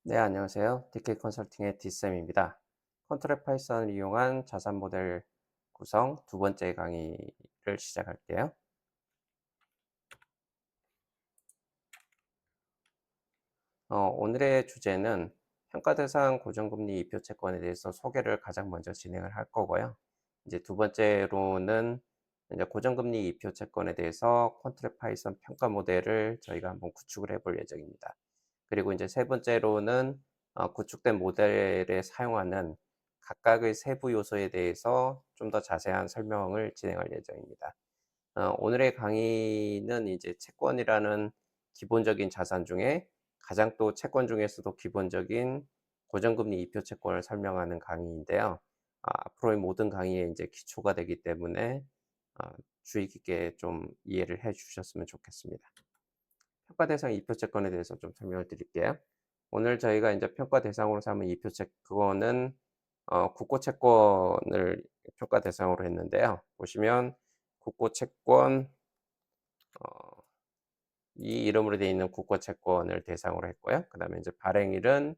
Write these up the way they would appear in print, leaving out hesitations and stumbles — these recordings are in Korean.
네, 안녕하세요. DK 컨설팅의 D쌤입니다. 컨트롤 파이썬을 이용한 자산 모델 구성 두 번째 강의를 시작할게요. 오늘의 주제는 평가 대상 고정금리 이표 채권에 대해서 소개를 가장 먼저 진행을 할 거고요. 이제 두 번째로는 이제 고정금리 이표 채권에 대해서 컨트롤 파이썬 평가 모델을 저희가 한번 구축을 해볼 예정입니다. 그리고 이제 세 번째로는 구축된 모델에 사용하는 각각의 세부 요소에 대해서 좀 더 자세한 설명을 진행할 예정입니다. 오늘의 강의는 이제 채권이라는 기본적인 자산 중에 가장 또 채권 중에서도 기본적인 고정금리 이표 채권을 설명하는 강의인데요. 앞으로의 모든 강의에 이제 기초가 되기 때문에 주의 깊게 좀 이해를 해 주셨으면 좋겠습니다. 평가 대상 이표 채권에 대해서 좀 설명을 드릴게요. 오늘 저희가 이제 평가 대상으로 삼은 이표 채권은 국고 채권을 평가 대상으로 했는데요. 보시면 국고 채권 어 이 이름으로 되어 있는 국고 채권을 대상으로 했고요. 그다음에 이제 발행일은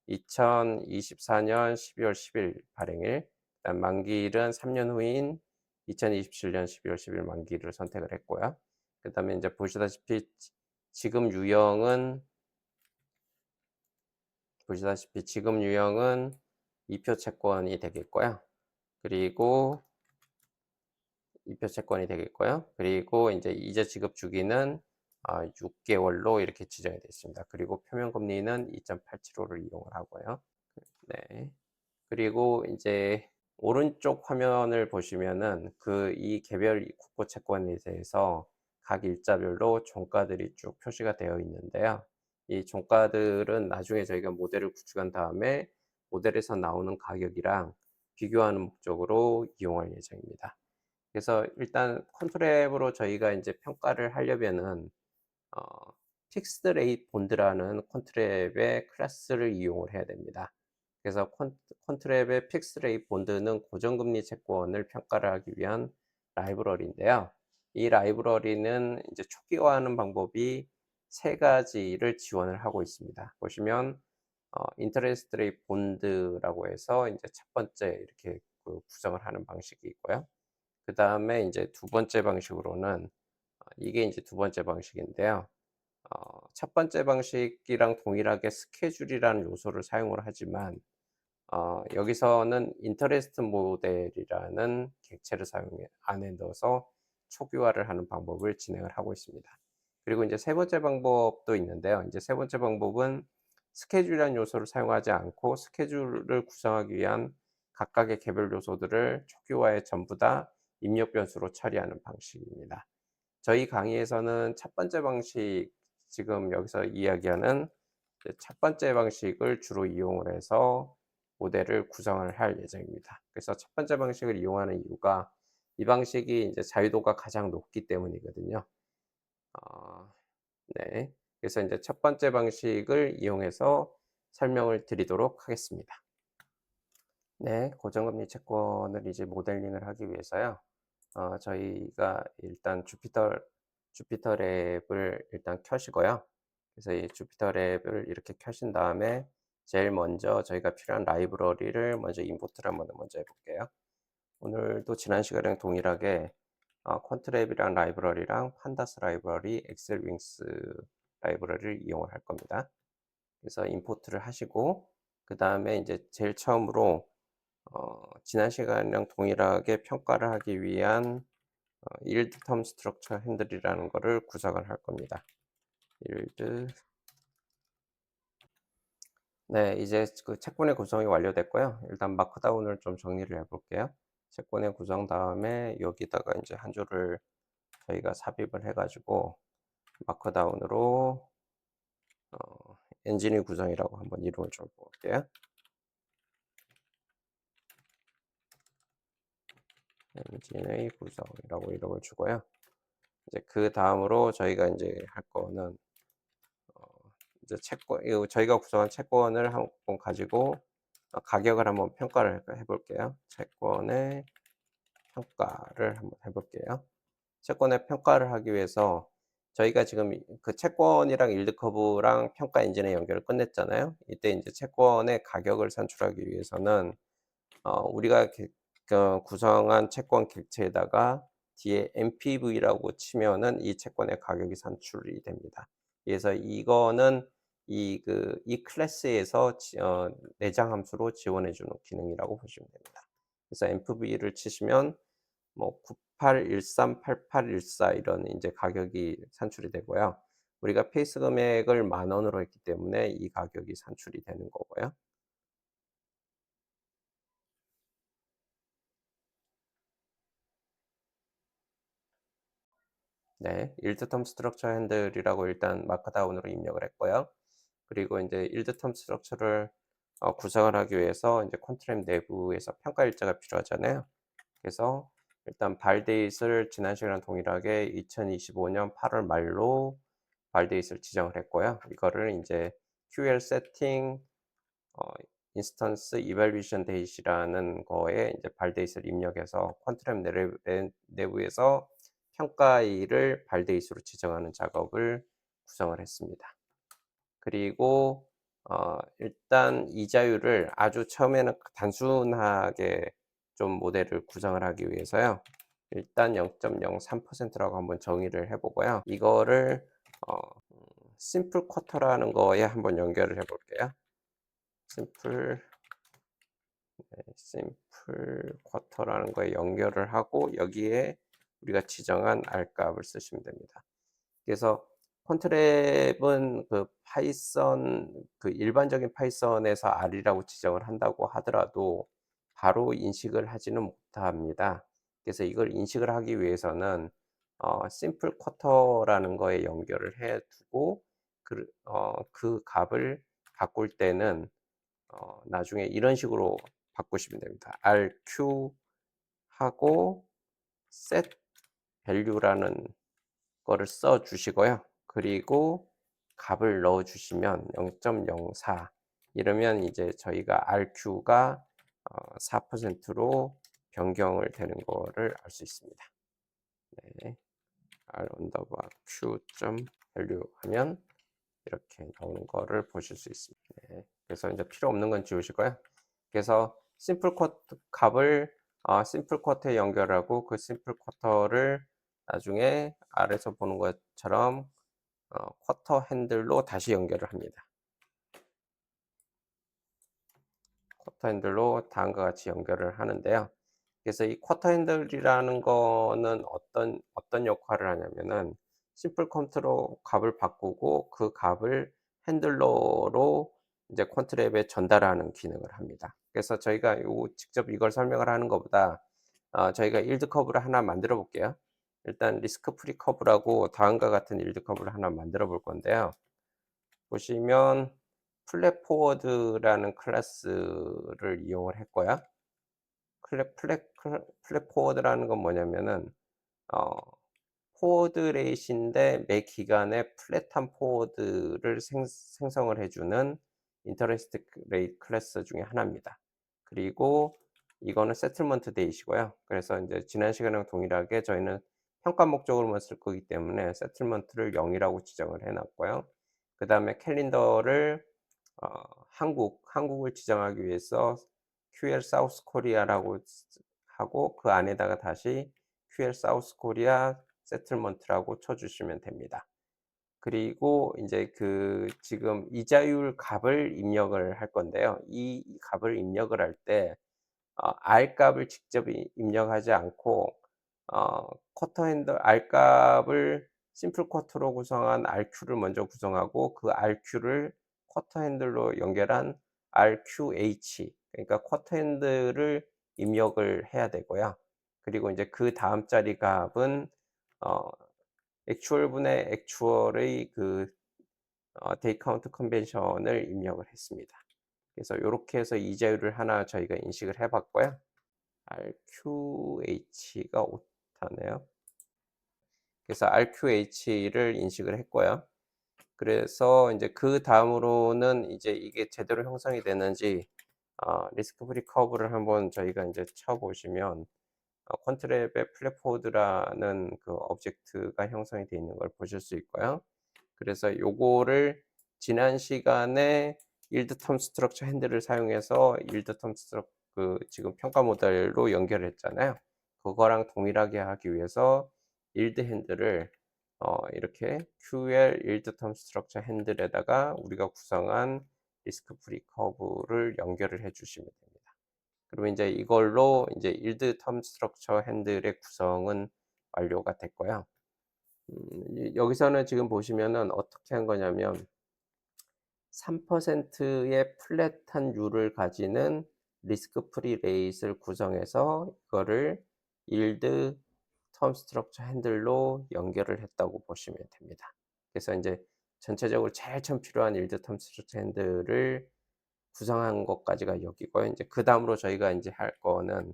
2024년 12월 10일 발행일, 그다음 만기일은 3년 후인 2027년 12월 10일 만기를 선택을 했고요. 그다음에 이제 보시다시피 지금 유형은 이표 채권이 되겠고요. 그리고 이표 채권이 되겠고요. 그리고 이제 이자 지급 주기는 6개월로 이렇게 지정이 되어 있습니다. 그리고 표면 금리는 2.875를 이용을 하고요. 네. 그리고 이제 오른쪽 화면을 보시면은 이 개별 국고 채권에 대해서 각 일자별로 종가들이 쭉 표시가 되어 있는데요. 이 종가들은 나중에 저희가 모델을 구축한 다음에 모델에서 나오는 가격이랑 비교하는 목적으로 이용할 예정입니다. 그래서 일단 컨트랩으로 저희가 이제 평가를 하려면은 어 픽스드 레이트 본드라는 컨트랩의 클래스를 이용을 해야 됩니다. 그래서 컨트랩의 픽스드 레이트 본드는 고정금리 채권을 평가를 하기 위한 라이브러리인데요. 이 라이브러리는 이제 초기화하는 방법이 세 가지를 지원을 하고 있습니다. 보시면 인터레스트 레이트 본드라고 해서 이제 첫 번째 이렇게 구성을 하는 방식이 있고요. 그다음에 인제 두 번째 방식으로는 이게 인제 두 번째 방식인데요. 첫 번째 방식이랑 동일하게 스케줄이라는 요소를 사용을 하지만 여기서는 인터레스트 모델이라는 객체를 사용해 안에 넣어서 초기화를 하는 방법을 진행을 하고 있습니다. 그리고 인제 세 번째 방법도 있는데요. 인제 세 번째 방법은 스케줄이라는 요소를 사용하지 않고 스케줄을 구성하기 위한 각각의 개별 요소들을 초기화에 전부 다 입력 변수로 처리하는 방식입니다. 저희 강의에서는 첫 번째 방식, 지금 여기서 이야기하는 이제 첫 번째 방식을 주로 이용을 해서 모델을 구성을 할 예정입니다. 그래서 첫 번째 방식을 이용하는 이유가 이 방식이 이제 자유도가 가장 높기 때문이거든요. 어 네. 그래서 인제 첫 번째 방식을 이용해서 설명을 드리도록 하겠습니다. 네. 고정금리 채권을 이제 모델링을 하기 위해서요. 저희가 일단 주피터 랩을 일단 켜시고요. 그래서 이 주피터 랩을 이렇게 켜신 다음에 제일 먼저 저희가 필요한 라이브러리를 먼저 임포트를 한번 먼저 해 볼게요. 오늘도 지난 시간이랑 동일하게 퀀트랩이랑 라이브러리랑 판다스 라이브러리, 엑셀 윙스 라이브러리를 이용을 할 겁니다. 그래서 임포트를 하시고 그다음에 인제 제일 처음으로 지난 시간이랑 동일하게 평가를 하기 위한 yield term structure handle이라는 거를 구성을 할 겁니다. yield. 네, 이제 그 채권의 구성이 완료됐고요. 일단 마크다운을 좀 정리를 해 볼게요. 채권의 구성 다음에 여기다가 인제 한 줄을 저희가 삽입을 해 가지고 마크다운으로 엔진의 구성이라고 한번 이름을 줘 볼게요. 엔진의 구성이라고 이름을 주고요. 이제 그다음으로 저희가 인제 할 거는 어 이제 채권, 이 저희가 구성한 채권을 한번 가지고 가격을 한번 평가를 해 볼게요. 채권의 평가를 한번 해 볼게요. 채권의 평가를 하기 위해서 저희가 지금 그 채권이랑 일드 커브랑 평가 엔진의 연결을 끝냈잖아요. 이때 인제 채권의 가격을 산출하기 위해서는 우리가 구성한 채권 객체에다가 뒤에 NPV라고 치면은 이 채권의 가격이 산출이 됩니다. 그래서 이거는 이 클래스에서 내장 함수로 지원해 주는 기능이라고 보시면 됩니다. 그래서 NPV를 치시면 뭐 98138814 이런 인제 가격이 산출이 되고요. 우리가 페이스 금액을 10,000원으로 했기 때문에 이 가격이 산출이 되는 거고요. 네. 일드 텀 스트럭처 핸들이라고 일단 마크다운으로 입력을 했고요. 그리고 인제 일드 텀 스트럭처를 구성을 하기 위해서 인제 컨트랩 내부에서 평가 일자가 필요하잖아요. 그래서 일단 발데이트를 지난 시간이랑 동일하게 2025년 8월 말로 발데이트를 지정을 했고요. 이거를 인제 QL 세팅 어 인스턴스 이발루에이션 데이트라는 거에 인제 발데이트를 입력해서 컨트랩 내부에서 평가일을 발데이트로 지정하는 작업을 구성을 했습니다. 그리고 일단 이자율을 아주 처음에는 단순하게 좀 모델을 구성을 하기 위해서요. 일단 0.03% 라고 한번 정의를 해 보고요. 이거를 어 심플 쿼터라는 거에 한번 연결을 해 볼게요. 심플 심플 쿼터라는 거에 연결을 하고 여기에 우리가 지정한 R 값을 쓰시면 됩니다. 그래서 콘트랩은 그 파이썬 그 일반적인 파이썬에서 R이라고 지정을 한다고 하더라도 바로 인식을 하지는 못합니다. 그래서 이걸 인식을 하기 위해서는 심플 쿼터라는 거에 연결을 해 두고 그 값을 바꿀 때는 나중에 이런 식으로 바꾸시면 됩니다. RQ 하고 set value라는 거를 써 주시고요. 그리고 값을 넣어 주시면 0.04 이러면 이제 저희가 RQ가 4%로 변경을 되는 거를 알 수 있습니다. 네. R 언더바 Q 점 value 하면 이렇게 나오는 거를 보실 수 있습니다. 네. 그래서 이제 필요 없는 건 지우시고요. 그래서 심플 쿼터 값을 심플 쿼터에 연결하고 그 심플 쿼터를 나중에 아래서 보는 것처럼 쿼터 핸들로 다시 연결을 합니다. 쿼터 핸들로 다음과 같이 연결을 하는데요. 그래서 이 쿼터 핸들이라는 거는 어떤 역할을 하냐면은 심플 쿼터로 값을 바꾸고 그 값을 핸들러로 이제 콘트랩에 전달하는 기능을 합니다. 그래서 저희가 직접 이걸 설명을 하는 것보다 저희가 일드 커브를 하나 만들어 볼게요. 일단 리스크 프리 커브라고 다음과 같은 일드 커브를 하나 만들어 볼 건데요. 보시면 플랫 포워드라는 클래스를 이용을 했고요. 플랫 포워드라는 건 뭐냐면은 어 포워드 레이트인데 매 기간에 플랫한 포워드를 생성을 해 주는 인터레스트 레이트 클래스 중에 하나입니다. 그리고 이거는 세틀먼트 데이시고요. 그래서 인제 지난 시간이랑 동일하게 저희는 평가 목적으로만 쓸 거기 때문에 세틀먼트를 0 이라고 지정을 해 놨고요. 그다음에 캘린더를 어 한국을 지정하기 위해서 QL 사우스 코리아라고 하고 그 안에다가 다시 QL 사우스 코리아 세틀먼트라고 쳐 주시면 됩니다. 그리고 인제 지금 이자율 값을 입력을 할 건데요. 이 값을 입력을 할 때 R 값을 직접 입력하지 않고 쿼터 핸들 R 값을 심플 쿼터로 구성한 RQ를 먼저 구성하고 그 RQ를 쿼터 핸들로 연결한 RQH 그러니까 쿼터 핸들을 입력을 해야 되고요. 그리고 인제 그다음 자리 값은 어 액추얼 분의 액추얼의 데이 카운트 컨벤션을 입력을 했습니다. 그래서 요렇게 해서 이자율을 하나 저희가 인식을 해 봤고요. RQH가 오타네요. 그래서 RQH를 인식을 했고요. 그래서 인제 그다음으로는 이제 이게 제대로 형성이 되는지 리스크 프리 커브를 한번 저희가 인제 쳐 보시면 컨트랩에 플랫포드라는 그 오브젝트가 형성이 되어 있는 걸 보실 수 있고요. 그래서 요거를 지난 시간에 yield term structure 핸들을 사용해서 yield term 그 지금 평가 모델로 연결했잖아요. 그거랑 동일하게 하기 위해서 yield 핸들을 이렇게 QL yield term structure 핸들에다가 우리가 구성한 리스크 프리 커브를 연결을 해 주시면 됩니다. 그리고 인제 이걸로 인제 yield term structure 핸들의 구성은 완료가 됐고요. 여기서는 지금 보시면은 어떻게 한 거냐면 3%의 플랫한 U를 가지는 리스크 프리 레이스를 구성해서 이거를 yield term structure 핸들로 연결을 했다고 보시면 됩니다. 그래서 인제 전체적으로 제일 처음 필요한 yield term structure 핸들을 구성한 것까지가 여기고요. 인제 그다음으로 저희가 인제 할 거는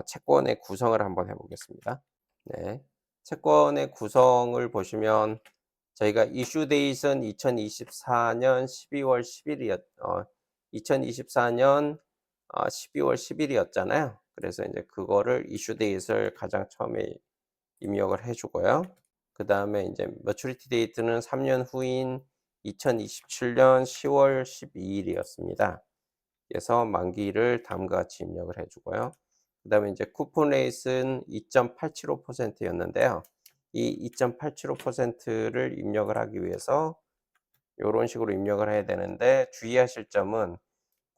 채권의 구성을 한번 해 보겠습니다. 네. 채권의 구성을 보시면 저희가 이슈 데이트는 2024년 12월 10일 이었 2024년 12월 10일 이었잖아요. 그래서 인제 그거를 이슈 데이트를 가장 처음에 입력을 해 주고요. 그다음에 인제 매추리티 데이트는 3년 후인 2027년 10월 12일 일이었습니다. 그래서 만기를 다음과 같이 입력을 해 주고요. 그다음에 인제 쿠폰 레이트는 2.875% 였는데요. 이 2.875%를 입력을 하기 위해서 요런 식으로 입력을 해야 되는데 주의하실 점은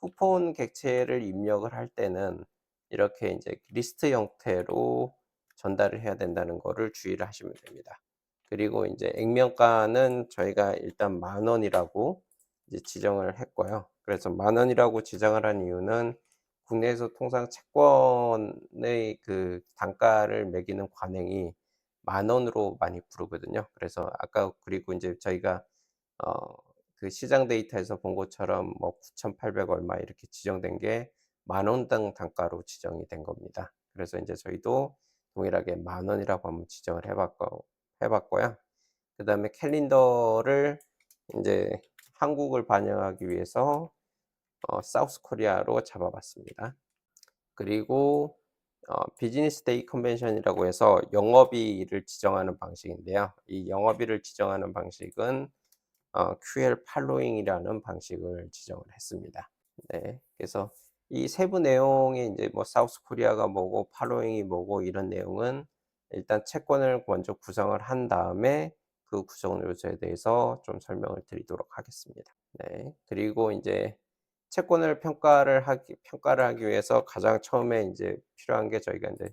쿠폰 객체를 입력을 할 때는 이렇게 인제 리스트 형태로 전달을 해야 된다는 거를 주의를 하시면 됩니다. 그리고 인제 액면가는 저희가 일단 10,000원이라고 이제 지정을 했고요. 그래서 10,000원이라고 지정을 한 이유는 국내에서 통상 채권의 그 단가를 매기는 관행이 10,000원으로 많이 부르거든요. 그래서 아까 그리고 인제 저희가 어 그 시장 데이터에서 본 것처럼 뭐 9,800 얼마 이렇게 지정된 게 10,000원당 단가로 지정이 된 겁니다. 그래서 인제 저희도 동일하게 10,000원이라고 한번 지정을 해 봤고요. 그다음에 캘린더를 인제 한국을 반영하기 위해서 사우스 코리아로 잡아 봤습니다. 그리고 비즈니스 데이 컨벤션이라고 해서 영업일을 지정하는 방식인데요. 이 영업일을 지정하는 방식은 QL 팔로잉이라는 방식을 지정을 했습니다. 네. 그래서 이 세부 내용이 인제 뭐 사우스 코리아가 뭐고 팔로잉이 뭐고 이런 내용은 일단 채권을 먼저 구성을 한 다음에 그 구성 요소에 대해서 좀 설명을 드리도록 하겠습니다. 네. 그리고 인제 채권을 평가를 하기 위해서 가장 처음에 인제 필요한 게 저희가 인제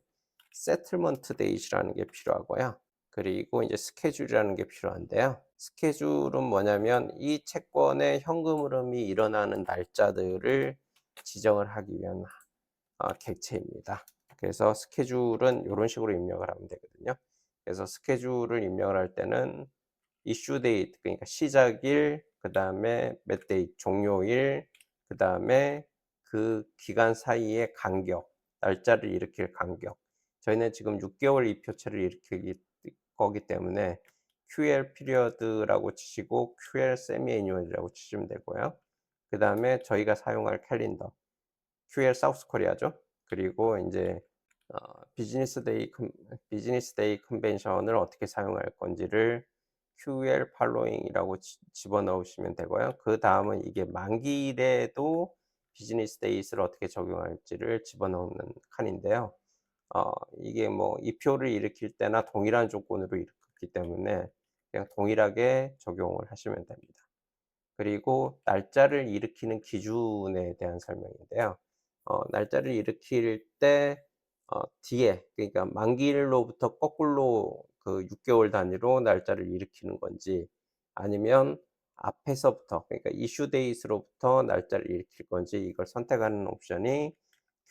세틀먼트 데이트라는 게 필요하고요. 그리고 인제 스케줄이라는 게 필요한데요. 스케줄은 뭐냐면 이 채권의 현금 흐름이 일어나는 날짜들을 지정을 하기 위한 객체입니다. 그래서 스케줄은 요런 식으로 입력을 하면 되거든요. 그래서 스케줄을 입력을 할 때는 이슈 데이트 그러니까 시작일, 그다음에 몇 데이 종료일, 그다음에 그 기간 사이의 간격, 날짜를 일으킬 간격. 저희는 지금 6개월 이표체를 일으킬 거기 때문에 QL 피리어드라고 치시고 QL 세미 애뉴얼이라고 치시면 되고요. 그다음에 저희가 사용할 캘린더 QL 사우스 코리아죠. 그리고 인제 비즈니스 데이 컨벤션을 어떻게 사용할 건지를 QL 팔로잉이라고 집어넣으시면 되고요. 그다음은 이게 만기일에도 비즈니스 데이스를 어떻게 적용할지를 집어넣는 칸인데요. 이게 뭐 이표를 일으킬 때나 동일한 조건으로 일으켰기 때문에 그냥 동일하게 적용을 하시면 됩니다. 그리고 날짜를 일으키는 기준에 대한 설명인데요. 날짜를 일으킬 때 뒤에 그러니까 만기일로부터 거꾸로 그 6개월 단위로 날짜를 일으키는 건지 아니면 앞에서부터 그러니까 이슈 데이트로부터 날짜를 일으킬 건지 이걸 선택하는 옵션이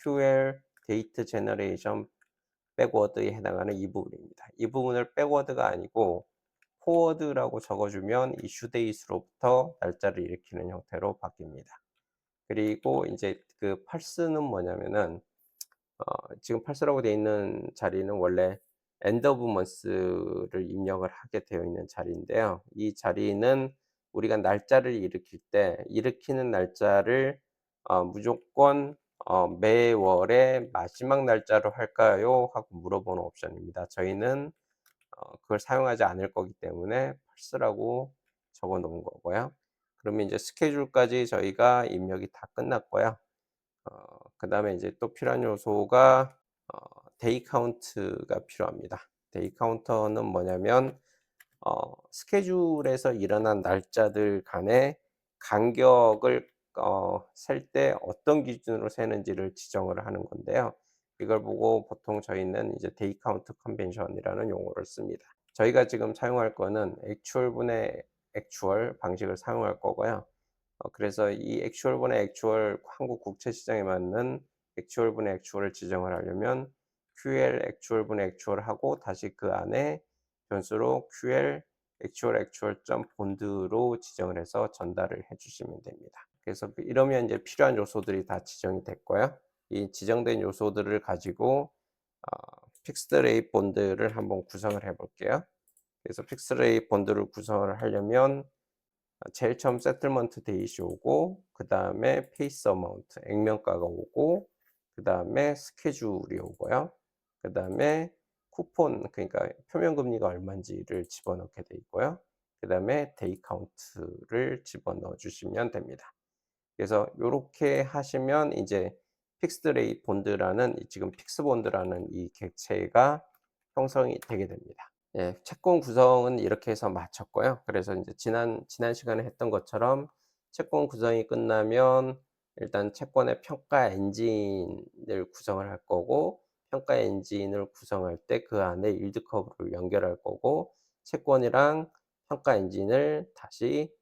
QL 데이트 제너레이션 백워드에 해당하는 이 부분입니다. 이 부분을 백워드가 아니고 포워드라고 적어 주면 이슈 데이트로부터 날짜를 일으키는 형태로 바뀝니다. 그리고 인제 그 parse는 뭐냐면은 지금 parse라고 되어 있는 자리는 원래 end of month를 입력을 하게 되어 있는 자리인데요. 이 자리는 우리가 날짜를 일으킬 때 일으키는 날짜를 무조건 매월의 마지막 날짜로 할까요? 하고 물어보는 옵션입니다. 저희는 그걸 사용하지 않을 거기 때문에 false라고 적어 놓은 거고요. 그러면 이제 스케줄까지 저희가 입력이 다 끝났고요. 그다음에 이제 또 필요한 요소가 어 데이 카운트가 필요합니다. 데이 카운터는 뭐냐면 스케줄에서 일어난 날짜들 간의 간격을 셀 때 어떤 기준으로 세는지를 지정을 하는 건데요. 이걸 보고 보통 저희는 이제 데이 카운트 컨벤션이라는 용어를 씁니다. 저희가 지금 사용할 거는 액추얼 분의 액추얼 방식을 사용할 거고요. 그래서 이 액추얼 분의 액추얼 한국 국채 시장에 맞는 액추얼 분의 액추얼을 지정을 하려면 QL 액추얼 분의 액추얼하고 다시 그 안에 변수로 QL 액추얼 점 본드로 지정을 해서 전달을 해 주시면 됩니다. 그래서 이러면 이제 필요한 요소들이 다 지정이 됐고요. 이 지정된 요소들을 가지고 픽스드 레이트 본드를 한번 구성을 해 볼게요. 그래서 픽스드 레이트 본드를 구성을 하려면 제일 처음 세틀먼트 데이시 오고 그다음에 페이스 어마운트 액면가가 오고 그다음에 스케줄이 오고요. 그다음에 쿠폰 그러니까 표면 금리가 얼마인지를 집어넣게 돼 있고요. 그다음에 데이 카운트를 집어넣어 주시면 됩니다. 그래서 요렇게 하시면 이제 픽스드 레이트 본드라는 지금 픽스 본드라는 이 객체가 형성이 되게 됩니다. 예, 채권 구성은 이렇게 해서 마쳤고요. 그래서 이제 지난 시간에 했던 것처럼 채권 구성이 끝나면 일단 채권의 평가 엔진을 구성을 할 거고 평가 엔진을 구성할 때 그 안에 일드 커브를 연결할 거고 채권이랑 평가 엔진을 다시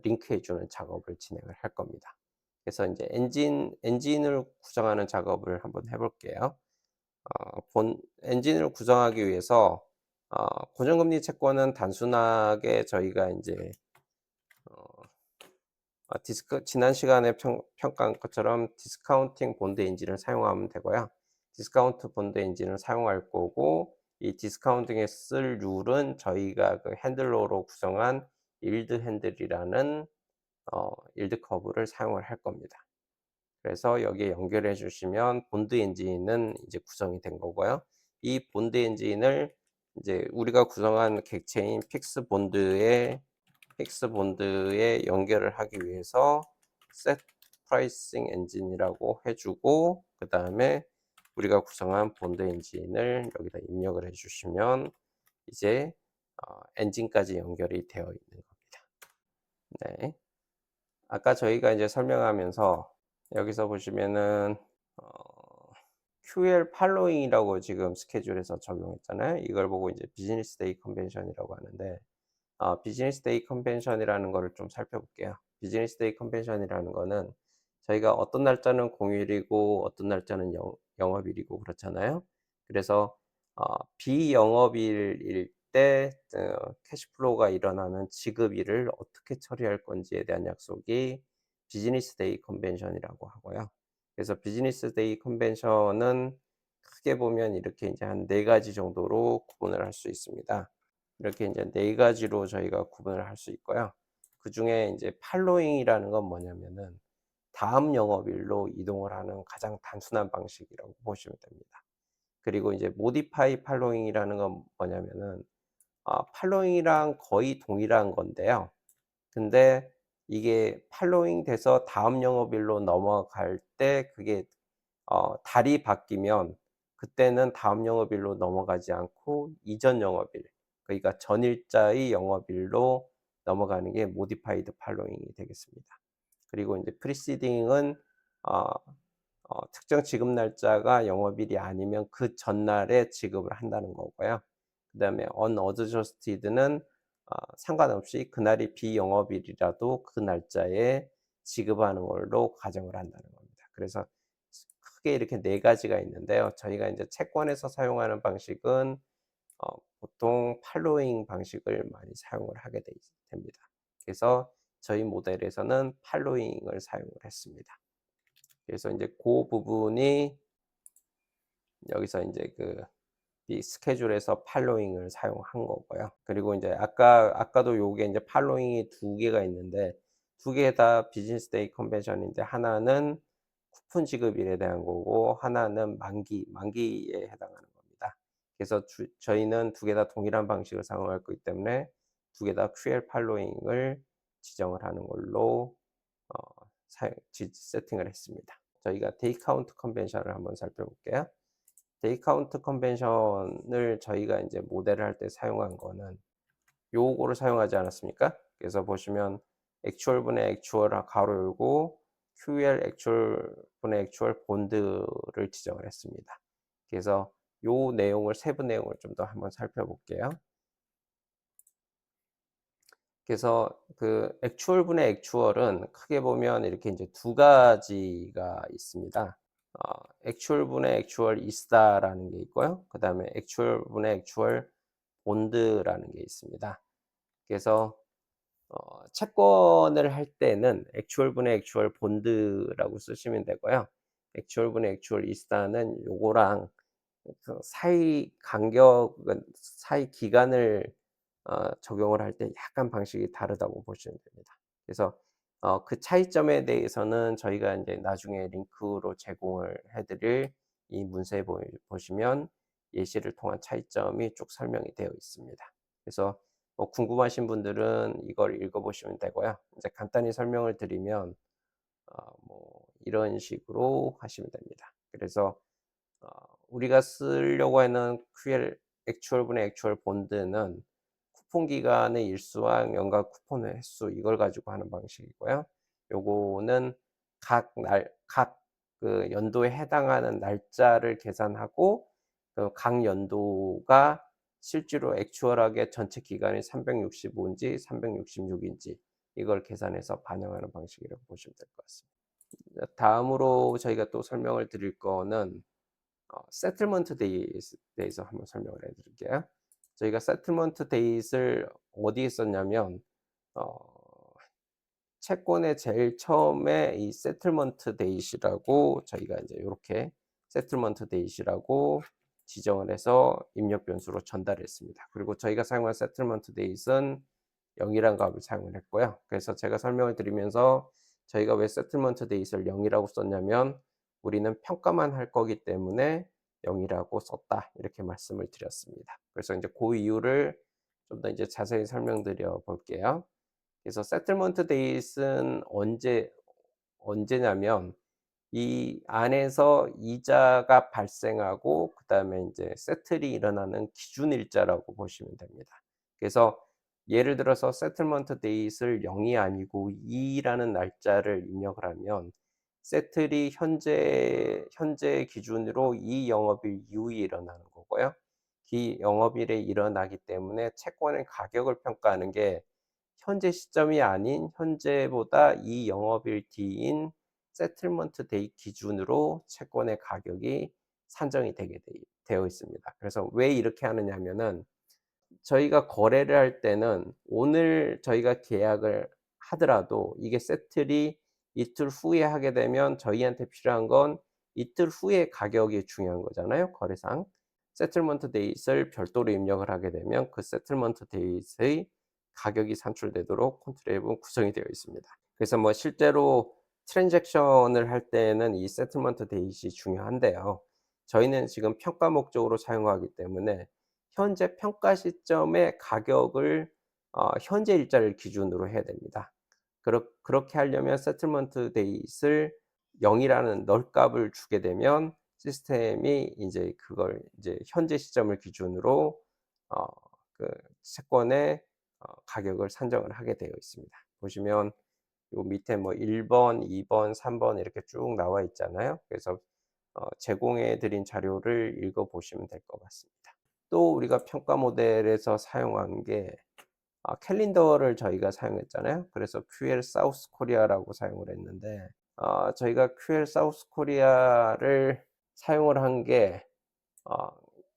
링크해 주는 작업을 진행을 할 겁니다. 그래서 이제 엔진을 구성하는 작업을 한번 해 볼게요. 본 엔진을 구성하기 위해서 고정금리 채권은 단순하게 저희가 인제 어 디스크 지난 시간에 평가한 것처럼 디스카운팅 본드 엔진을 사용하면 되고요. 디스카운트 본드 엔진을 사용할 거고 이 디스카운팅에 쓸 룰은 저희가 그 핸들러로 구성한 일드 핸들이라는 일드 커브를 사용을 할 겁니다. 그래서 여기에 연결해 주시면 본드 엔진은 이제 구성이 된 거고요. 이 본드 엔진을 이제 우리가 구성한 객체인 픽스 본드에 연결을 하기 위해서 set pricing 엔진이라고 해 주고 그다음에 우리가 구성한 본드 엔진을 여기다 입력을 해 주시면 이제 엔진까지 연결이 되어 있는 겁니다. 네. 아까 저희가 이제 설명하면서 여기서 보시면은 어 QL 팔로잉이라고 지금 스케줄에서 적용했잖아요. 이걸 보고 이제 비즈니스 데이 컨벤션이라고 하는데 비즈니스 데이 컨벤션이라는 거를 좀 살펴볼게요. 비즈니스 데이 컨벤션이라는 거는 저희가 어떤 날짜는 공휴일이고 어떤 날짜는 영업일이고 그렇잖아요. 그래서 비영업일일 때 캐시플로우가 일어나는 지급일을 어떻게 처리할 건지에 대한 약속이 비즈니스 데이 컨벤션이라고 하고요. 그래서 비즈니스 데이 컨벤션은 크게 보면 이렇게 이제 한 4 가지 정도로 구분을 할 수 있습니다. 이렇게 이제 4 가지로 저희가 구분을 할 수 있고요. 그중에 인제 팔로잉이라는 건 뭐냐면은 다음 영업일로 이동을 하는 가장 단순한 방식이라고 보시면 됩니다. 그리고 이제 modify following이라는 건 뭐냐면은 팔로잉이랑 거의 동일한 건데요. 근데 이게 팔로잉 돼서 다음 영업일로 넘어갈 때 그게 달이 바뀌면 그때는 다음 영업일로 넘어가지 않고 이전 영업일 그러니까 전일자의 영업일로 넘어가는 게 modified following이 되겠습니다. 그리고 인제 preceding은 어 특정 지급 날짜가 영업일이 아니면 그 전날에 지급을 한다는 거고요. 그다음에 unadjusted는 상관없이 그날이 비영업일이라도 그 날짜에 지급하는 걸로 가정을 한다는 겁니다. 그래서 크게 이렇게 4 가지가 있는데요. 저희가 인제 채권에서 사용하는 방식은 보통 팔로잉 방식을 많이 사용을 하게 됩니다. 그래서 저희 모델에서는 팔로잉을 사용을 했습니다. 그래서 인제 고 부분이 여기서 인제 이 스케줄에서 팔로잉을 사용한 거고요. 그리고 인제 아까도 요게 인제 팔로잉이 2 개가 있는데 2 개 다 비즈니스 데이 컨벤션인데 하나는 쿠폰 지급일에 대한 거고 하나는 만기에 해당하는 겁니다. 그래서 저희는 두 개 다 동일한 방식을 사용할 거기 때문에 두 개 다 QL 팔로잉을 지정을 하는 걸로 어 세팅을 했습니다. 저희가 데이 카운트 컨벤션을 한번 살펴볼게요. 데이 카운트 컨벤션을 저희가 이제 모델을 할 때 사용한 거는 요거를 사용하지 않았습니까? 그래서 보시면 액추얼 분의 액추얼 가로 열고 QL 액추얼 분의 액추얼 본드를 지정을 했습니다. 그래서 요 내용을 세부 내용을 좀 더 한번 살펴볼게요. 그래서 그 액추얼 분의 액추얼은 크게 보면 이렇게 이제 두 가지가 있습니다. 액추얼 분의 액추얼 이스다라는 게 있고요. 그다음에 액추얼 분의 액추얼 본드라는 게 있습니다. 그래서 채권을 할 때는 액추얼 분의 액추얼 본드라고 쓰시면 되고요. 액추얼 분의 액추얼 이스다는 요거랑 그 사이 기간을 적용을 할 때 약간 방식이 다르다고 보시면 됩니다. 그래서 그 차이점에 대해서는 저희가 인제 나중에 링크로 제공을 해 드릴 이 문서에 보시면 예시를 통한 차이점이 쭉 설명이 되어 있습니다. 그래서 궁금하신 분들은 이걸 읽어 보시면 되고요. 인제 간단히 설명을 드리면 이런 식으로 하시면 됩니다. 그래서 어 우리가 쓰려고 하는 QL 액추얼 분의 액추얼 본드는 쿠폰 기간의 일수와 연간 쿠폰의 횟수 이걸 가지고 하는 방식이고요. 요거는 각 그 연도에 해당하는 날짜를 계산하고 그 각 연도가 실제로 액추얼하게 전체 기간이 365 인지 366 인지 이걸 계산해서 반영하는 방식이라고 보시면 될 것 같습니다. 다음으로 저희가 또 설명을 드릴 거는 세틀먼트 데이에 대해서 한번 설명을 해 드릴게요. 저희가 세틀먼트 데이트를 어디에 썼냐면 어 채권의 제일 처음에 이 세틀먼트 데이트라고 저희가 인제 요렇게 세틀먼트 데이트라고 지정을 해서 입력 변수로 전달했습니다. 그리고 저희가 사용한 세틀먼트 데이트는 0이란 값을 사용을 했고요. 그래서 제가 설명을 드리면서 저희가 왜 세틀먼트 데이트를 0이라고 썼냐면 "우리는 평가만 할 거기 때문에 0이라고 썼다." 이렇게 말씀을 드렸습니다. 그래서 인제 고 이유를 좀 더 이제 자세히 설명드려 볼게요. 그래서 세틀먼트 데이트는 언제냐면 이 안에서 이자가 발생하고 그다음에 인제 세틀이 일어나는 기준 일자라고 보시면 됩니다. 그래서 예를 들어서 세틀먼트 데이트를 0이 아니고 2 라는 날짜를 입력을 하면 세틀이 현재 기준으로 이 영업일 이후에 일어나는 거고요. 이 영업일에 일어나기 때문에 채권의 가격을 평가하는 게 현재 시점이 아닌 현재보다 이 영업일 뒤인 세틀먼트 데이 기준으로 채권의 가격이 산정이 되어 있습니다. 그래서 왜 이렇게 하느냐 하면은 저희가 거래를 할 때는 오늘 저희가 계약을 하더라도 이게 세틀이 이틀 후에 하게 되면 저희한테 필요한 건 이틀 후의 가격이 중요한 거잖아요, 거래상. 세틀먼트 데이트를 별도로 입력을 하게 되면 그 세틀먼트 데이트의 가격이 산출되도록 컨트롤 앱은 구성이 되어 있습니다. 그래서 실제로 트랜잭션을 할 때는 이 세틀먼트 데이트이 중요한데요. 저희는 지금 평가 목적으로 사용하기 때문에 현재 평가 시점의 가격을 현재 일자를 기준으로 해야 됩니다. 그렇게 하려면 세틀먼트 데이트를 0 이라는 널 값을 주게 되면 시스템이 인제 그걸 이제 현재 시점을 기준으로 어 그 채권의 가격을 산정을 하게 되어 있습니다. 보시면 요 밑에 1 번, 2 번, 3번 이렇게 쭉 나와 있잖아요. 그래서 제공해 드린 자료를 읽어 보시면 될 것 같습니다. 또 우리가 평가 모델에서 사용한 게 캘린더를 저희가 사용했잖아요. 그래서 QL 사우스 코리아라고 사용을 했는데 저희가 QL 사우스 코리아를 사용을 한 게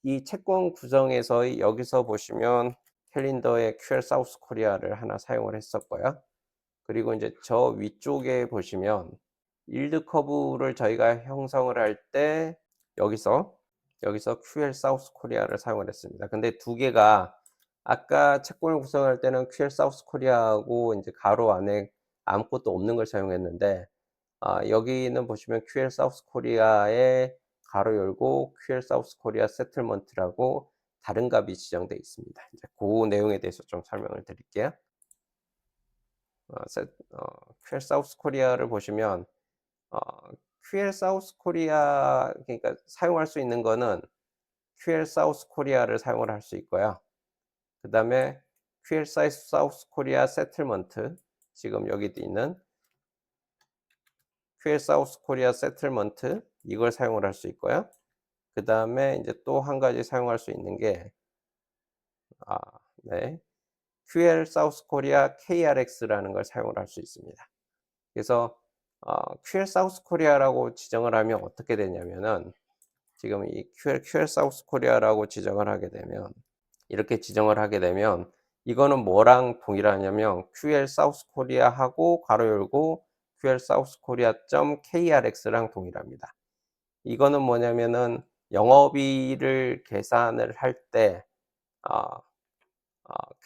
이 채권 구성에서의 여기서 보시면 캘린더에 QL 사우스 코리아를 하나 사용을 했었고요. 그리고 인제 저 위쪽에 보시면 일드 커브를 저희가 형성을 할 때 여기서 QL 사우스 코리아를 사용을 했습니다. 근데 두 개가 아까 채권을 구성할 때는 QL 사우스 코리아하고 인제 가로 안에 아무것도 없는 걸 사용했는데 여기는 보시면 QL 사우스 코리아에 가로 열고 QL 사우스 코리아 세틀먼트라고 다른 값이 지정되어 있습니다. 이제 그 내용에 대해서 좀 설명을 드릴게요. QL 사우스 코리아를 보시면 어 QL 사우스 코리아, 그러니까 사용할 수 있는 거는 QL 사우스 코리아를 사용을 할 수 있고요. 그다음에 QL 사우스 코리아 세틀먼트, 지금 여기 있는 QL 사우스 코리아 세틀먼트, 이걸 사용을 할 수 있고요. 그다음에 인제 또 한 가지 사용할 수 있는 게 아 네, QL 사우스 코리아 KRX라는 걸 사용을 할 수 있습니다. 그래서 QL 사우스 코리아라고 지정을 하면 어떻게 되냐면은, 지금 이 QL 사우스 코리아라고 지정을 하게 되면, 이렇게 지정을 하게 되면 이거는 뭐랑 동일하냐면 QL 사우스 코리아하고 가로 열고 QL 사우스 코리아 KRX랑 동일합니다. 이거는 뭐냐면은 영업일을 계산을 할 때, 아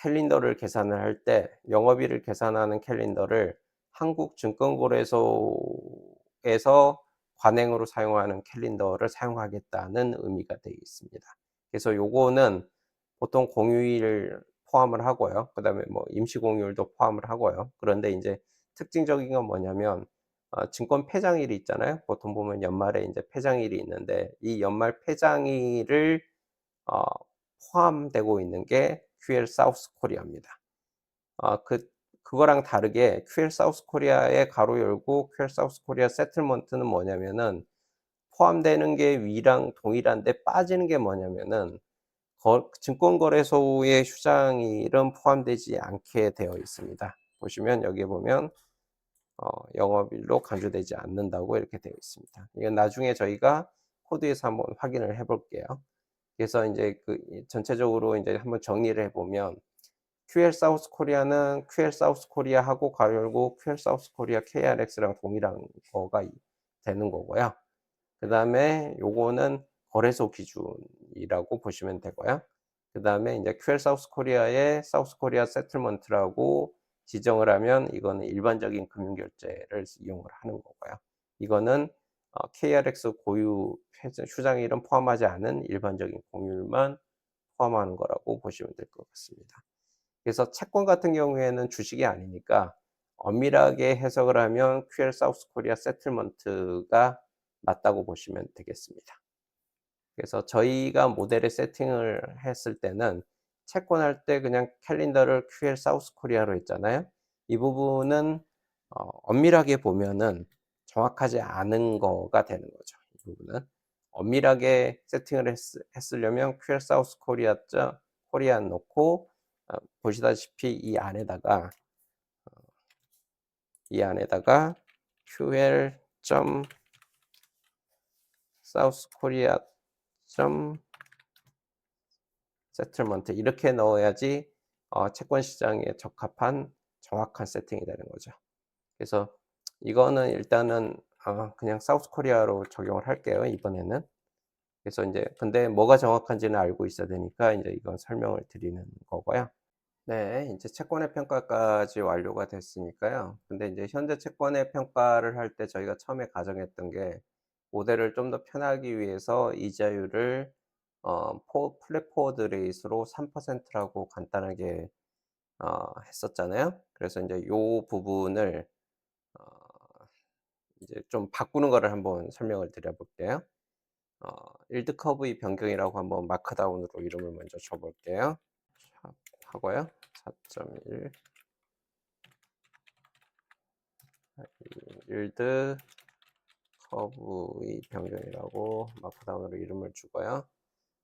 캘린더를 계산을 할 때 영업일을 계산하는 캘린더를 한국증권거래소에서 관행으로 사용하는 캘린더를 사용하겠다는 의미가 되어 있습니다. 그래서 요거는 보통 공휴일을 포함을 하고요. 그다음에 뭐 임시 공휴일도 포함을 하고요. 그런데 인제 특징적인 건 뭐냐면, 증권 폐장일이 있잖아요. 보통 보면 연말에 인제 폐장일이 있는데, 이 연말 폐장일을 어 포함되고 있는 게 QL 사우스 코리아입니다. 그거랑 다르게 QL 사우스 코리아에 가로 열고 QL 사우스 코리아 세틀먼트는 뭐냐면은, 포함되는 게 위랑 동일한데 빠지는 게 뭐냐면은, 증권거래소의 휴장일은 포함되지 않게 되어 있습니다. 보시면 여기에 보면 영업일로 간주되지 않는다고 이렇게 되어 있습니다. 이건 나중에 저희가 코드에서 한번 확인을 해 볼게요. 그래서 인제 전체적으로 인제 한번 정리를 해 보면, QL 사우스 코리아는 QL 사우스 코리아하고 가로 열고 QL 사우스 코리아 KRX랑 동일한 거가 되는 거고요. 그다음에 요거는 거래소 기준이라고 보시면 되고요. 그다음에 인제 QL 사우스 코리아에 사우스 코리아 세틀먼트라고 지정을 하면, 이거는 일반적인 금융 결제를 이용을 하는 거고요. 이거는 KRX 고유 휴장일은 포함하지 않은 일반적인 공휴일만 포함하는 거라고 보시면 될 것 같습니다. 그래서 채권 같은 경우에는 주식이 아니니까 엄밀하게 해석을 하면 QL 사우스 코리아 세틀먼트가 맞다고 보시면 되겠습니다. 그래서 저희가 모델에 세팅을 했을 때는 채권할 때 그냥 캘린더를 QL 사우스 코리아로 했잖아요. 이 부분은 엄밀하게 보면은 정확하지 않은 거가 되는 거죠. 이 부분은 엄밀하게 세팅을 했으려면 QL 사우스 코리아 넣고, 보시다시피 이 안에다가 QL 사우스 코리아 세틀먼트 이렇게 넣어야지 채권 시장에 적합한 정확한 세팅이 되는 거죠. 그래서 이거는 일단은 그냥 사우스 코리아로 적용을 할게요, 이번에는. 그래서 인제 근데 뭐가 정확한지는 알고 있어야 되니까 인제 이건 설명을 드리는 거고요. 네. 인제 채권의 평가까지 완료가 됐으니까요. 근데 인제 현재 채권의 평가를 할 때 저희가 처음에 가정했던 게, 모델을 좀 더 편하기 위해서 이자율을 플랫 포워드 레이스로 3% 라고 간단하게 했었잖아요. 그래서 인제 요 부분을 어 이제 좀 바꾸는 거를 한번 설명을 드려 볼게요. 일드 커브의 변경이라고 한번 마크다운으로 이름을 먼저 줘 볼게요. 샵 하고요. 4.1 일드 커브의 변경이라고 마크다운으로 이름을 주고요.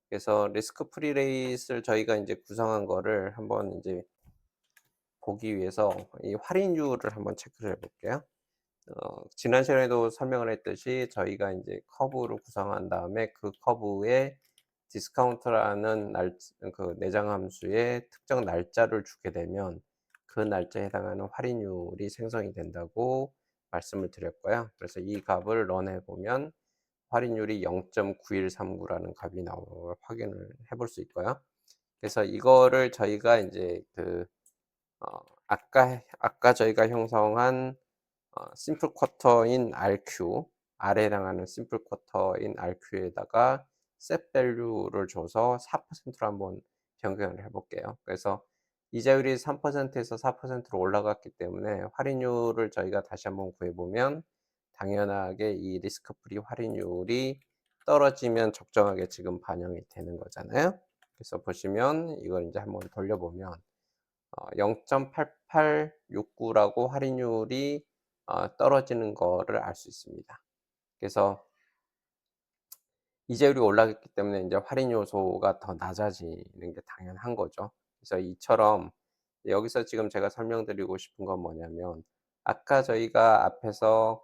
그래서 리스크 프리 레이스를 저희가 인제 구성한 거를 한번 인제 보기 위해서 이 할인율을 한번 체크를 해 볼게요. 지난 시간에도 설명을 했듯이 저희가 인제 커브를 구성한 다음에 그 커브에 디스카운트라는 내장 함수에 특정 날짜를 주게 되면 그 날짜에 해당하는 할인율이 생성이 된다고 말씀을 드렸고요. 그래서 이 값을 런해 보면 할인율이 0.9139라는 값이 나오는 걸 확인을 해볼 수 있고요. 그래서 이거를 저희가 인제 어 아까 저희가 형성한 심플 쿼터인 RQ, R에 해당하는 심플 쿼터인 RQ에다가 set value를 줘서 4%로 한번 변경을 해 볼게요. 그래서 이자율이 3%에서 4%로 올라갔기 때문에 할인율을 저희가 다시 한번 구해 보면 당연하게 이 리스크 프리 할인율이 떨어지면 적정하게 지금 반영이 되는 거잖아요. 그래서 보시면 이걸 인제 한번 돌려보면 0.8869라고 할인율이 떨어지는 거를 알 수 있습니다. 그래서 이자율이 올라갔기 때문에 인제 할인 요소가 더 낮아지는 게 당연한 거죠. 그래서 이처럼 여기서 지금 제가 설명드리고 싶은 건 뭐냐면 아까 저희가 앞에서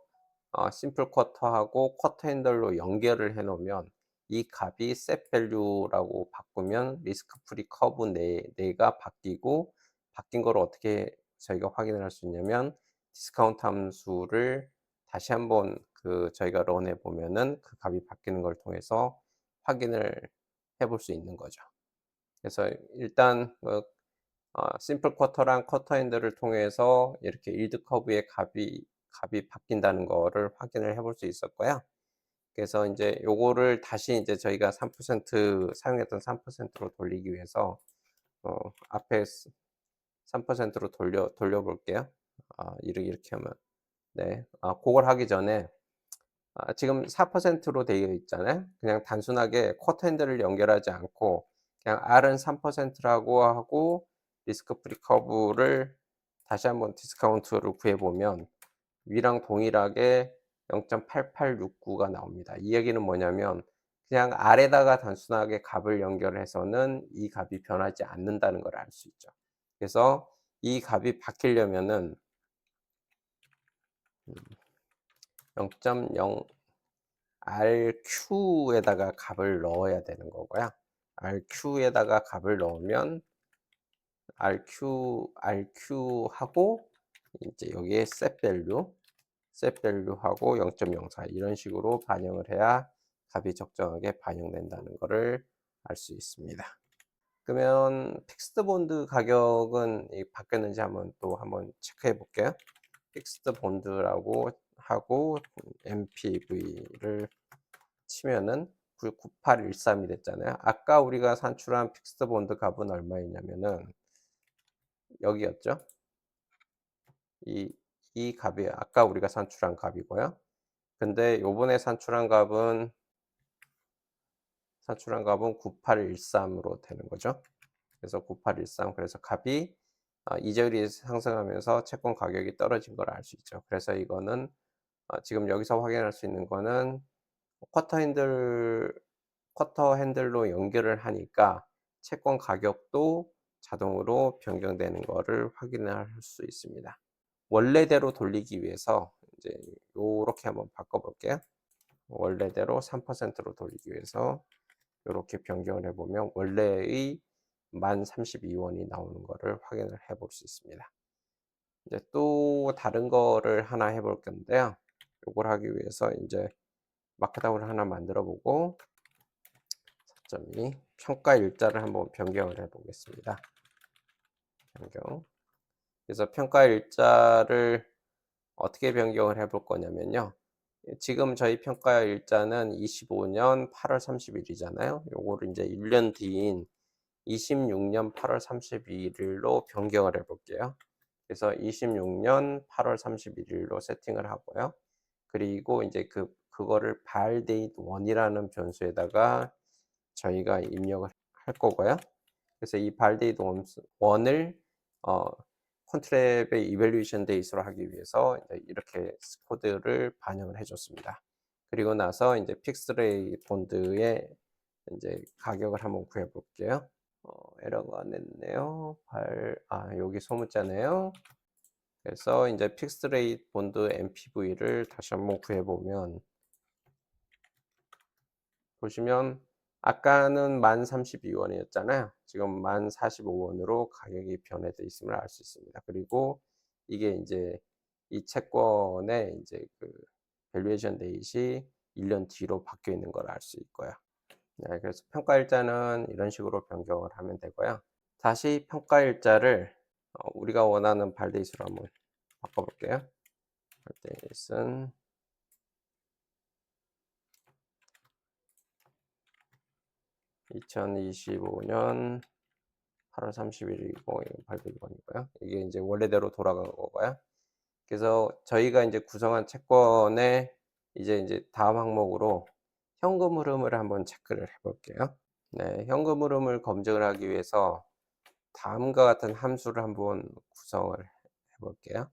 심플 쿼터하고 쿼터 핸들로 연결을 해 놓으면 이 값이 set value라고 바꾸면 리스크 프리 커브 내가 바뀌고 바뀐 거를 어떻게 저희가 확인을 할 수 있냐면 디스카운트 함수를 다시 한번 저희가 런해 보면은 그 값이 바뀌는 걸 통해서 확인을 해볼 수 있는 거죠. 그래서 일단 심플 쿼터랑 쿼터 핸들을 통해서 이렇게 일드 커브의 값이 바뀐다는 거를 확인을 해볼 수 있었고요. 그래서 인제 요거를 다시 인제 저희가 3% 사용했던 3%로 돌리기 위해서 앞에 3%로 돌려 볼게요. 이렇게 하면 네. 고걸 하기 전에 지금 4%로 되어 있잖아요. 그냥 단순하게 쿼터 핸들을 연결하지 않고 그냥 R은 3%라고 하고 리스크 프리 커브를 다시 한번 디스카운트를 구해 보면 위랑 동일하게 0.8869가 나옵니다. 이 얘기는 뭐냐면 그냥 R에다가 단순하게 값을 연결해서는 이 값이 변하지 않는다는 걸 알 수 있죠. 그래서 이 값이 바뀌려면은 0.0 RQ에다가 값을 넣어야 되는 거고요. RQ에다가 값을 넣으면 RQ하고 인제 여기에 set value하고 0.04 이런 식으로 반영을 해야 값이 적정하게 반영된다는 거를 알 수 있습니다. 그러면 픽스드 본드 가격은 바뀌었는지 한번 체크해 볼게요. 픽스드 본드라고 하고 MPV를 치면은 9813이 됐잖아요. 아까 우리가 산출한 픽스드 본드 값은 얼마였냐면은 여기였죠. 이 이 값이 아까 우리가 산출한 값이고요. 근데 요번에 산출한 값은 9813으로 되는 거죠. 그래서 9813 그래서 값이 이자율이 상승하면서 채권 가격이 떨어진 걸 알 수 있죠. 그래서 이거는 지금 여기서 확인할 수 있는 거는 쿼터 핸들 쿼터 핸들로 연결을 하니까 채권 가격도 자동으로 변경되는 거를 확인할 수 있습니다. 원래대로 돌리기 위해서 이제 요렇게 한번 바꿔 볼게요. 원래대로 3%로 돌리기 위해서 요렇게 변경을 해 보면 원래의 1032원이 나오는 거를 확인을 해볼 수 있습니다. 이제 또 다른 거를 하나 해볼 건데요. 요걸 하기 위해서 인제 마크다운을 하나 만들어 보고 4.2 평가 일자를 한번 변경을 해 보겠습니다. 변경. 그래서 평가 일자를 어떻게 변경을 해볼 거냐면요. 지금 저희 평가 일자는 25년 8월 30일 이잖아요. 요거를 인제 1년 뒤인 26년 8월 31 일로 변경을 해 볼게요. 그래서 26년 8월 31 일로 세팅을 하고요. 그리고 인제 그거를 발 데이트 1 이라는 변수에다가 저희가 입력을 할 거고요. 그래서 이 발데이트 원을 어 컨트랩의 이밸루에이션 데이트로 하기 위해서 이제 이렇게 코드를 반영을 해 줬습니다. 그리고 나서 인제 픽스 레이트 본드의 인제 가격을 한번 구해 볼게요. 에러가 냈네요. 여기 소문자네요. 그래서 인제 픽스 레이트 본드 MPV를 다시 한번 구해 보면 보시면 아까는 1032원이었잖아요. 지금 1045원으로 가격이 변해져 있음을 알 수 있습니다. 그리고 이게 인제 이 채권의 인제 밸류에이션 데이트이 1년 뒤로 바뀌어 있는 걸 알 수 있고요. 네, 그래서 평가 일자는 이런 식으로 변경을 하면 되고요. 다시 평가 일자를 우리가 원하는 발데이트로 한번 바꿔 볼게요. birthday는 2025년 8월 30일이고 800원이고요. 이게 이제 원래대로 돌아간 거고요. 그래서 저희가 이제 구성한 채권의 이제 다음 항목으로 현금 흐름을 한번 체크를 해 볼게요. 네, 현금 흐름을 검증을 하기 위해서 다음과 같은 함수를 한번 구성을 해 볼게요.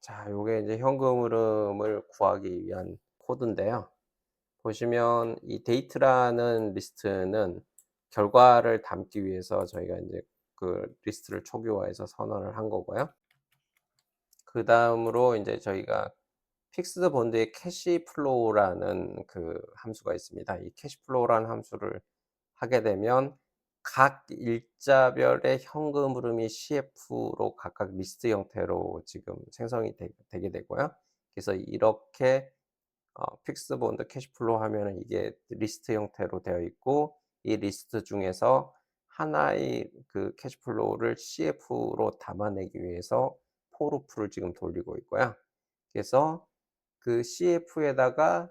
자, 요게 이제 현금 흐름을 구하기 위한 코드인데요. 보시면 이 데이트라는 리스트는 결과를 담기 위해서 저희가 이제 그 리스트를 초기화해서 선언을 한 거고요. 그 다음으로 이제 저희가 픽스드 본드의 캐시 플로우라는 그 함수가 있습니다. 이 캐시 플로우라는 함수를 하게 되면 각 일자별의 현금 흐름이 CF로 각각 리스트 형태로 지금 생성이 되게 되고요. 그래서 이렇게 픽스 본드 캐시 플로우 하면은 이게 리스트 형태로 되어 있고, 이 리스트 중에서 하나의 그 캐시 플로우를 CF로 담아내기 위해서 for 루프를 지금 돌리고 있고요. 그래서 그 CF에다가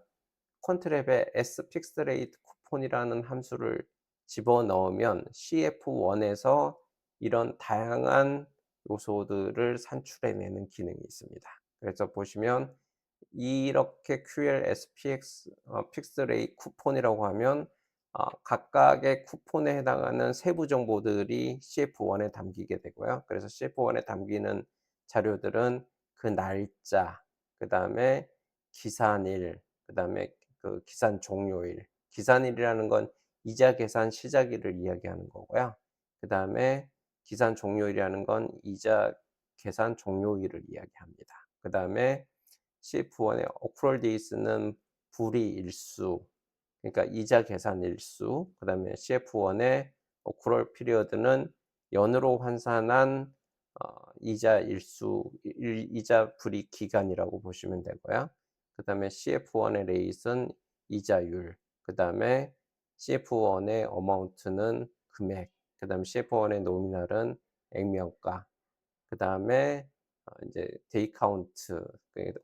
컨트랩에 S 픽스드 레이트 쿠폰이라는 함수를 집어넣으면 CF1에서 이런 다양한 요소들을 산출해내는 기능이 있습니다. 그래서 보시면 이렇게 QLSPX 픽스드 레이트 쿠폰이라고 하면 각각의 쿠폰에 해당하는 세부 정보들이 CF1에 담기게 되고요. 그래서 CF1에 담기는 자료들은 그 날짜, 그다음에 기산일, 그다음에 그 기산 종료일. 기산일이라는 건 이자 계산 시작일을 이야기하는 거고요. 그다음에 기산 종료일이라는 건 이자 계산 종료일을 이야기합니다. 그다음에 CF1의 accrual days는 불이일수, 그러니까 이자 계산 일수, 그다음에 CF1의 accrual period는 연으로 환산한 이자 일수, 이자 불이익 기간이라고 보시면 되고요. 그다음에 CF1의 rate은 이자율, 그다음에 CF1의 amount는 금액, 그다음에 CF1의 nominal은 액면가, 그다음에 이제 데이 카운트,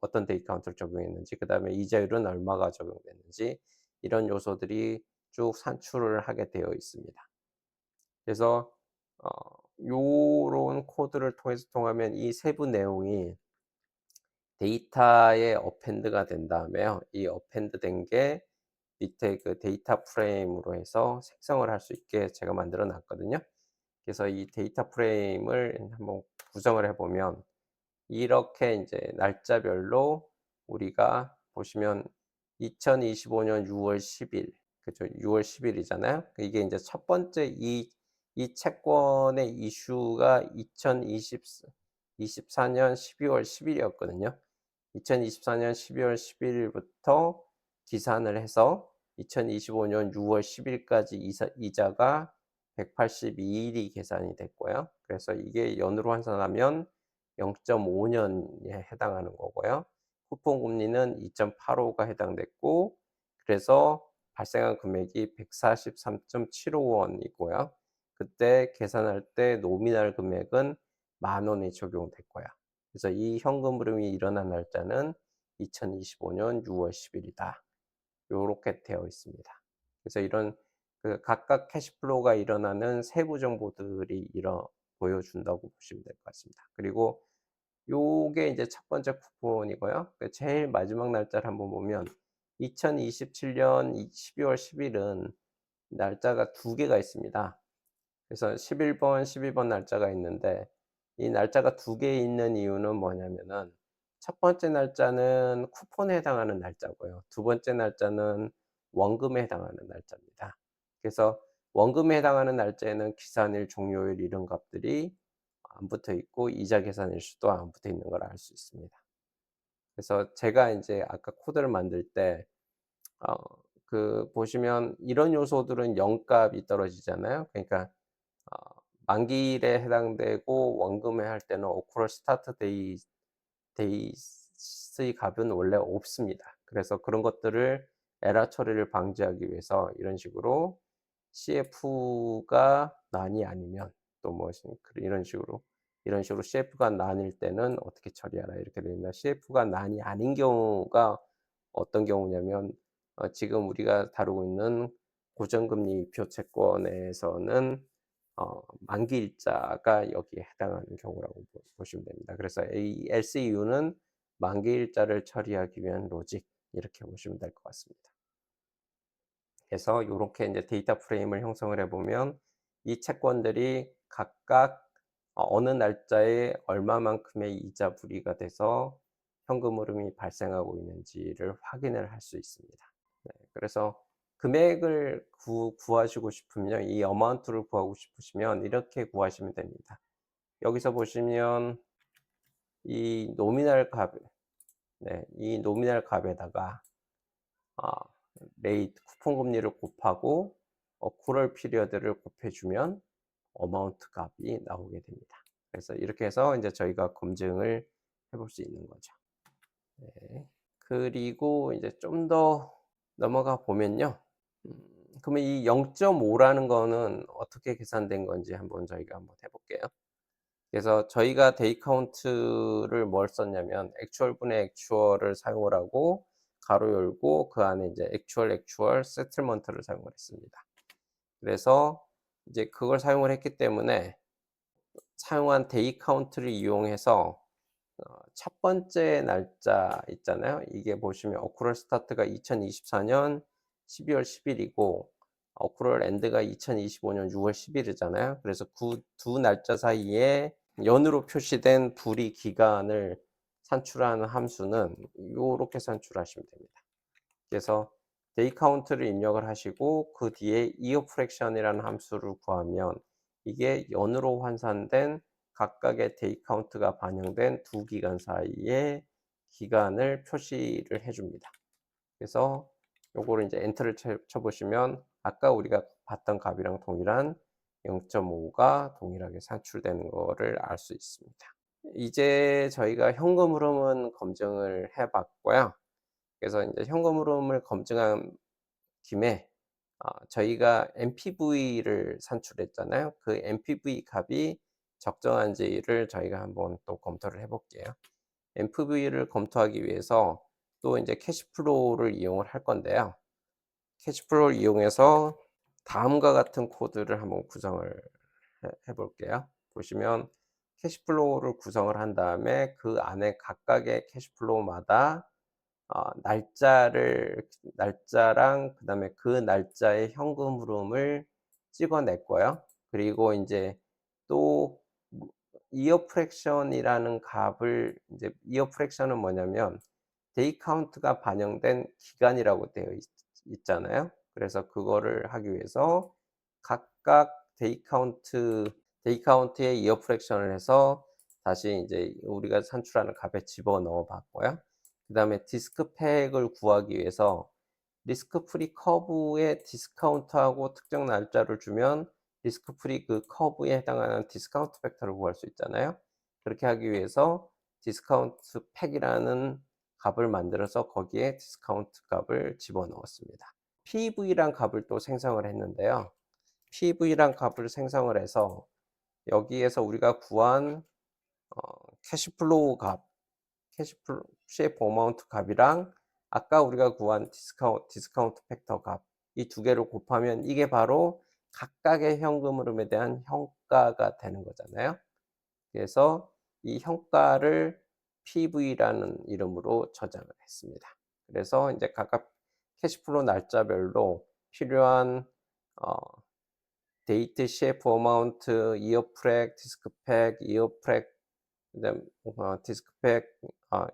어떤 데이 카운트를 적용했는지, 그다음에 이자율은 얼마가 적용됐는지, 이런 요소들이 쭉 산출을 하게 되어 있습니다. 그래서 어 요런 코드를 통해서 통하면 이 세부 내용이 데이터에 어펜드가 된 다음에요. 이 어펜드 된 게 밑에 그 데이터 프레임으로 해서 생성을 할 수 있게 제가 만들어 놨거든요. 그래서 이 데이터 프레임을 한번 구성을 해 보면 이렇게 이제 날짜별로 우리가 보시면 2025년 6월 10일, 그죠? 6월 10일 이잖아요. 이게 이제 첫 번째 이 채권의 이슈가 2024년 12월 10일 이었거든요. 2024년 12월 11 일부터 기산을 해서 2025년 6월 10 일까지 이자가 182 일이 계산이 됐고요. 그래서 이게 연으로 환산하면 0.5 년에 해당하는 거고요. 쿠폰 금리는 2.85가 해당됐고, 그래서 발생한 금액이 143.75 원이고요. 그때 계산할 때 노미널 금액은 10,000원이 적용됐고요. 그래서 이 현금 흐름이 일어난 날짜는 2025년 6월 10일이다. 요렇게 되어 있습니다. 그래서 이런 그 각각 캐시플로우가 일어나는 세부 정보들이 보여준다고 보시면 될 것 같습니다. 그리고 요게 이제 첫 번째 쿠폰이고요. 그 제일 마지막 날짜를 한번 보면 2027년 12월 10일은 날짜가 두 개가 있습니다. 그래서 11번, 12번 날짜가 있는데, 이 날짜가 두 개 있는 이유는 뭐냐면은 첫 번째 날짜는 쿠폰에 해당하는 날짜고요. 두 번째 날짜는 원금에 해당하는 날짜입니다. 그래서 원금에 해당하는 날짜에는 기산일, 종료일 이런 값들이 안 붙어 있고, 이자 계산 일수도 안 붙어 있는 걸 알 수 있습니다. 그래서 제가 인제 아까 코드를 만들 때 어 그 보시면 이런 요소들은 0 값이 떨어지잖아요. 그러니까 어 만기일에 해당되고 원금에 할 때는 accrual start days의 값은 원래 없습니다. 그래서 그런 것들을 에러 처리를 방지하기 위해서 이런 식으로 CF가 난이 아니면 또 뭐 이런 식으로 이런 식으로 CF가 난일 때는 어떻게 처리하라 이렇게 되어 있나. CF가 난이 아닌 경우가 어떤 경우냐면 지금 우리가 다루고 있는 고정금리 이표 채권에서는 만기 일자가 여기에 해당하는 경우라고 보시면 됩니다. 그래서 이 LCU는 만기 일자를 처리하기 위한 로직 이렇게 보시면 될 것 같습니다. 그래서 요렇게 이제 데이터 프레임을 형성을 해 보면 이 채권들이 각각 어느 날짜에 얼마만큼의 이자 불이가 돼서 현금 흐름이 발생하고 있는지를 확인을 할 수 있습니다. 네, 그래서 금액을 구하시고 싶으면 이 어마운트를 구하고 싶으시면 이렇게 구하시면 됩니다. 여기서 보시면 이 노미널 값, 네, 이 노미널 값에다가 아, 레이트 쿠폰 금리를 곱하고 어쿠럴 피리어드를 곱해주면 어마운트 값이 나오게 됩니다. 그래서 이렇게 해서 이제 저희가 검증을 해볼 수 있는 거죠. 네. 그리고 이제 좀 더 넘어가 보면요. 그러면 이 0.5라는 거는 어떻게 계산된 건지 한번 저희가 한번 해볼게요. 그래서 저희가 데이 카운트를 뭘 썼냐면 액추얼 분의 액추얼을 사용을 하고 가로 열고 그 안에 이제 액추얼 세틀먼트를 사용을 했습니다. 그래서 이제 그걸 사용을 했기 때문에 사용한 데이 카운트를 이용해서 첫 번째 날짜 있잖아요. 이게 보시면 어쿠럴 스타트가 2024년 12월 10일이고 어쿠럴 엔드가 2025년 6월 10일이잖아요. 그래서 그 두 날짜 사이에 연으로 표시된 불이 기간을 산출하는 함수는 요렇게 산출하시면 됩니다. 그래서 데이 카운트를 입력을 하시고 그 뒤에 이어 프랙션이라는 함수를 구하면 이게 연으로 환산된 각각의 데이 카운트가 반영된 두 기간 사이의 기간을 표시를 해 줍니다. 그래서 요거를 이제 엔터를 쳐 보시면 아까 우리가 봤던 값이랑 동일한 0.5가 동일하게 산출되는 거를 알 수 있습니다. 이제 저희가 현금 흐름은 검증을 해 봤고요. 그래서 이제 현금 흐름을 검증한 김에 저희가 NPV를 산출했잖아요. 그 NPV 값이 적정한지를 저희가 한번 또 검토를 해 볼게요. NPV를 검토하기 위해서 또 이제 캐시플로우를 이용을 할 건데요. 캐시플로우를 이용해서 다음과 같은 코드를 한번 구성을 해 볼게요. 보시면 캐시플로우를 구성을 한 다음에 그 안에 각각의 캐시플로우마다 날짜랑 그다음에 그 날짜의 현금 흐름을 찍어 냈고요. 그리고 인제 또 이어 프랙션이라는 값을 인제 이어 프랙션은 뭐냐면 데이 카운트가 반영된 기간이라고 되어 있잖아요. 그래서 그거를 하기 위해서 각각 데이 카운트에 이어 프랙션을 해서 다시 인제 우리가 산출하는 값에 집어넣어 봤고요. 그다음에 디스크팩을 구하기 위해서 리스크 프리 커브의 디스카운트하고 특정 날짜를 주면 리스크 프리 그 커브에 해당하는 디스카운트 팩터를 구할 수 있잖아요. 그렇게 하기 위해서 디스카운트 팩이라는 값을 만들어서 거기에 디스카운트 값을 집어넣었습니다. PV란 값을 또 생성을 했는데요. PV란 값을 생성을 해서 여기에서 우리가 구한 어 캐시플로우 값 캐시플로 CF 어마운트 값이랑 아까 우리가 구한 디스카운트 팩터 값 이 두 개를 곱하면 이게 바로 각각의 현금 흐름에 대한 현가가 되는 거잖아요. 그래서 이 현가를 PV라는 이름으로 저장을 했습니다. 그래서 인제 각각 캐시플로우 날짜별로 필요한 어 데이트 CF 어마운트, 이어 프랙, 디스크팩, 이어 프랙 그다음 디스크팩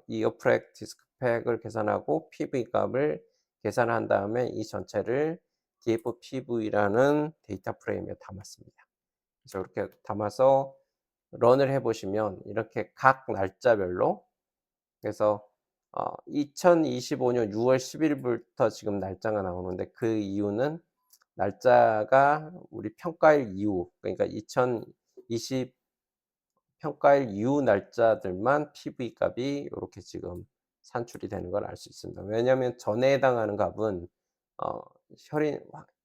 이어 프랙 디스크팩을 계산하고 PV 값을 계산한 다음에 이 전체를 DFPV라는 데이터 프레임에 담았습니다. 그래서 이렇게 담아서 런을 해 보시면 이렇게 각 날짜별로 그래서 2025년 6월 10 일부터 지금 날짜가 나오는데 그 이유는 날짜가 우리 평가일 이후 그러니까 2020 평가일 이후 날짜들만 PV 값이 요렇게 지금 산출이 되는 걸 알 수 있습니다. 왜냐하면 전에 해당하는 값은 어 혈인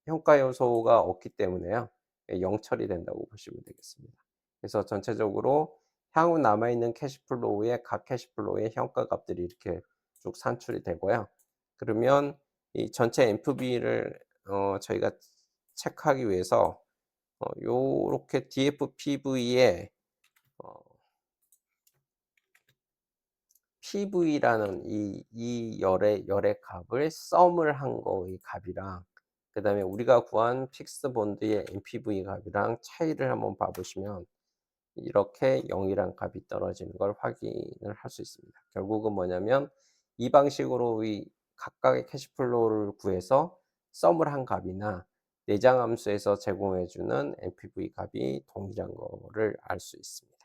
현가 요소가 없기 때문에요. 예 0 처리된다고 보시면 되겠습니다. 그래서 전체적으로 향후 남아있는 캐시플로우의 각 캐시플로우의 현가값들이 이렇게 쭉 산출이 되고요. 그러면 이 전체 NPV를 저희가 체크하기 위해서 요렇게 DFPV에 어 PV라는 이 열의 값을 썸을 한 거의 값이랑 그다음에 우리가 구한 픽스 본드의 NPV 값이랑 차이를 한번 봐 보시면 이렇게 0 이란 값이 떨어지는 걸 확인을 할 수 있습니다. 결국은 뭐냐면 이 방식으로 이 각각의 캐시플로우를 구해서 썸을 한 값이나 내장 함수에서 제공해 주는 NPV 값이 동일한 거를 알 수 있습니다.